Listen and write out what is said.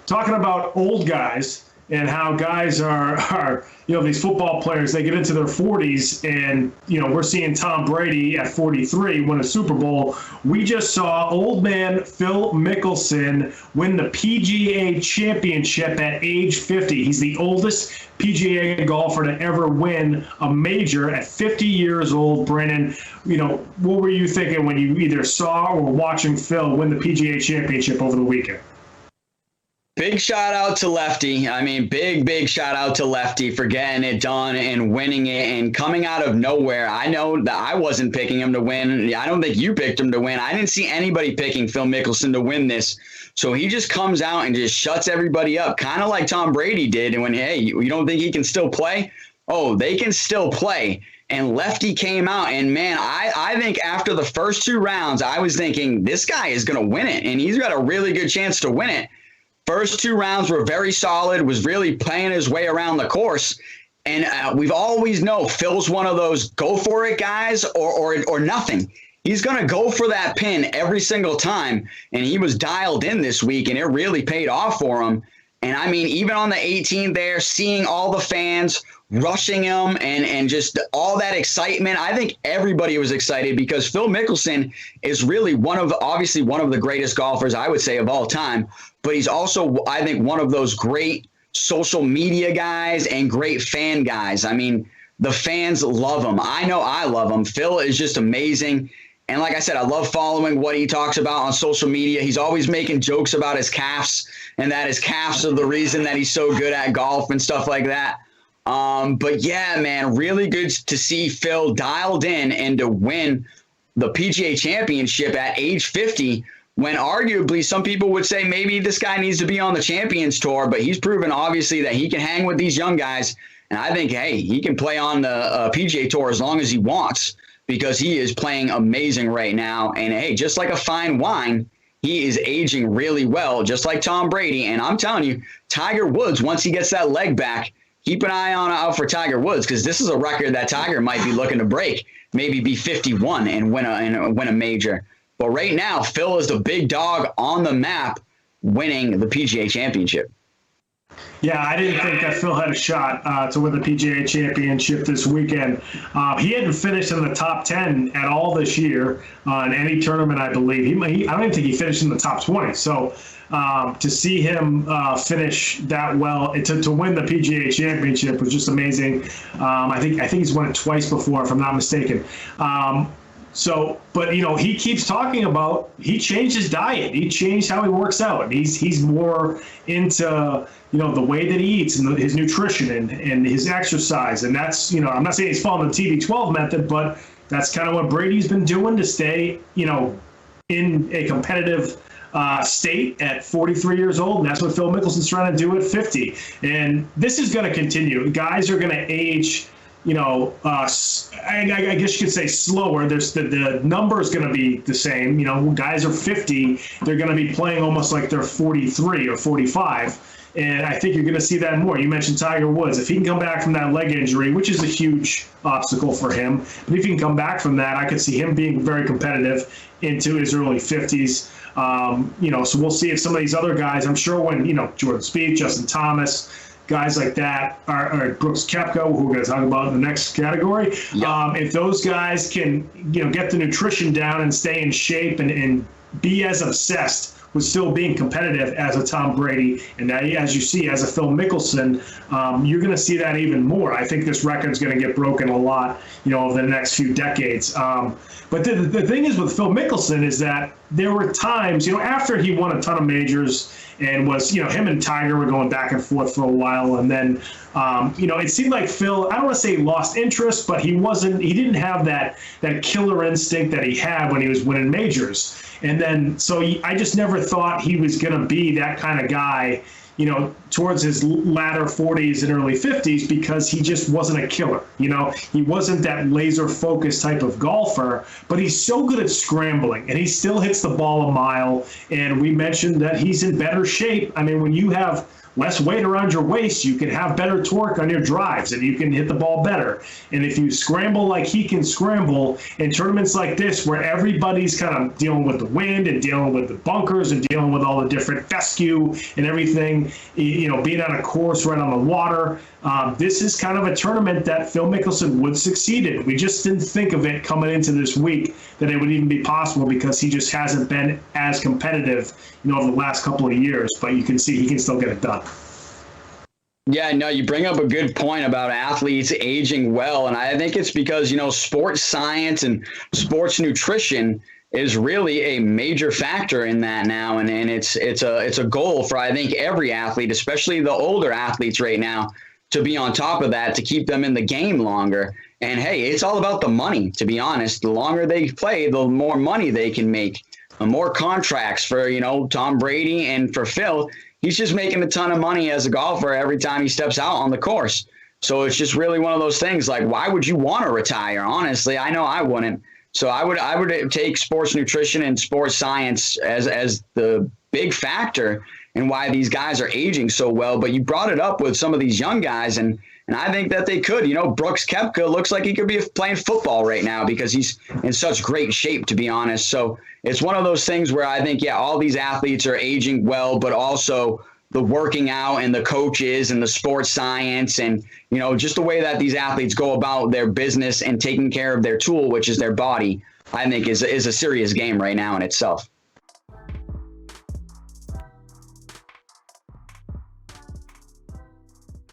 talking about old guys and how guys are these football players, they get into their 40s and, we're seeing Tom Brady at 43 win a Super Bowl. We just saw old man Phil Mickelson win the PGA Championship at age 50. He's the oldest PGA golfer to ever win a major at 50 years old. Brandon, what were you thinking when you either saw or were watching Phil win the PGA Championship over the weekend? Big shout out to Lefty. I mean, big shout out to Lefty for getting it done and winning it and coming out of nowhere. I know that I wasn't picking him to win. I don't think you picked him to win. I didn't see anybody picking Phil Mickelson to win this. So he just comes out and just shuts everybody up, kind of like Tom Brady did. And when, hey, you don't think he can still play? Oh, they can still play. And Lefty came out, and man, I think after the first 2 rounds, I was thinking this guy is going to win it, and he's got a really good chance to win it. First 2 rounds were very solid, was really playing his way around the course. And we've always know Phil's one of those go for it guys or nothing. He's going to go for that pin every single time. And he was dialed in this week, and it really paid off for him. And I mean, even on the 18th there, seeing all the fans rushing him and just all that excitement, I think everybody was excited because Phil Mickelson is really obviously one of the greatest golfers, I would say, of all time. But he's also, I think, one of those great social media guys and great fan guys. I mean, the fans love him. I know I love him. Phil is just amazing. And like I said, I love following what he talks about on social media. He's always making jokes about his calves and that his calves are the reason that he's so good at golf and stuff like that. But yeah, man, really good to see Phil dialed in and to win the PGA Championship at age 50, when arguably some people would say maybe this guy needs to be on the Champions Tour, but he's proven obviously that he can hang with these young guys. And I think, hey, he can play on the PGA Tour as long as he wants because he is playing amazing right now. And hey, just like a fine wine, he is aging really well, just like Tom Brady. And I'm telling you, Tiger Woods, once he gets that leg back, keep an eye out for Tiger Woods because this is a record that Tiger might be looking to break, maybe be 51 and win a major. But right now, Phil is the big dog on the map winning the PGA Championship. Yeah, I didn't think that Phil had a shot to win the PGA Championship this weekend. He hadn't finished in the top 10 at all this year in any tournament, I believe. I don't even think he finished in the top 20. So to see him finish that well, to win the PGA Championship was just amazing. I think he's won it twice before, if I'm not mistaken. But he keeps talking about he changed his diet. He changed how he works out. He's more into the way that he eats and his nutrition and his exercise. And that's I'm not saying he's following the TB12 method, but that's kind of what Brady's been doing to stay in a competitive state at 43 years old, and that's what Phil Mickelson's trying to do at 50. And this is going to continue. Guys are going to age. I guess you could say slower. There's the number is going to be the same. Guys are 50, they're going to be playing almost like they're 43 or 45. And I think you're going to see that more. You mentioned Tiger Woods. If he can come back from that leg injury, which is a huge obstacle for him, but if he can come back from that, I could see him being very competitive into his early 50s. So we'll see if some of these other guys, I'm sure when, Jordan Spieth, Justin Thomas, guys like that, or Brooks Koepka, who we're going to talk about in the next category. Yeah. If those guys can, get the nutrition down and stay in shape and be as obsessed with still being competitive as a Tom Brady, and that, as you see, as a Phil Mickelson, you're going to see that even more. I think this record's going to get broken a lot, over the next few decades. But the thing is with Phil Mickelson is that there were times, after he won a ton of majors and was, him and Tiger were going back and forth for a while. And then, it seemed like Phil, I don't want to say he lost interest, but he didn't have that killer instinct that he had when he was winning majors. And then, I just never thought he was going to be that kind of guy, towards his latter 40s and early 50s, because he just wasn't a killer. He wasn't that laser focused type of golfer, but he's so good at scrambling and he still hits the ball a mile. And we mentioned that he's in better shape. I mean, when you have less weight around your waist, you can have better torque on your drives and you can hit the ball better. And if you scramble like he can scramble in tournaments like this, where everybody's kind of dealing with the wind and dealing with the bunkers and dealing with all the different fescue and everything, being on a course right on the water, this is kind of a tournament that Phil Mickelson would succeed in. We just didn't think of it coming into this week that it would even be possible, because he just hasn't been as competitive, over the last couple of years. But you can see he can still get it done. Yeah, no, you bring up a good point about athletes aging well. And I think it's because, sports science and sports nutrition is really a major factor in that now. And it's a goal for, I think, every athlete, especially the older athletes right now, to be on top of that, to keep them in the game longer. And hey, it's all about the money, to be honest. The longer they play, the more money they can make. The more contracts for, Tom Brady, and for Phil, he's just making a ton of money as a golfer every time he steps out on the course. So it's just really one of those things, like, why would you want to retire? Honestly, I know I wouldn't. So I would take sports nutrition and sports science as the big factor in why these guys are aging so well. But you brought it up with some of these young guys, and I think that they could. Brooks Koepka looks like he could be playing football right now because he's in such great shape, to be honest. So it's one of those things where I think, all these athletes are aging well, but also the working out and the coaches and the sports science and, just the way that these athletes go about their business and taking care of their tool, which is their body, I think is a serious game right now in itself.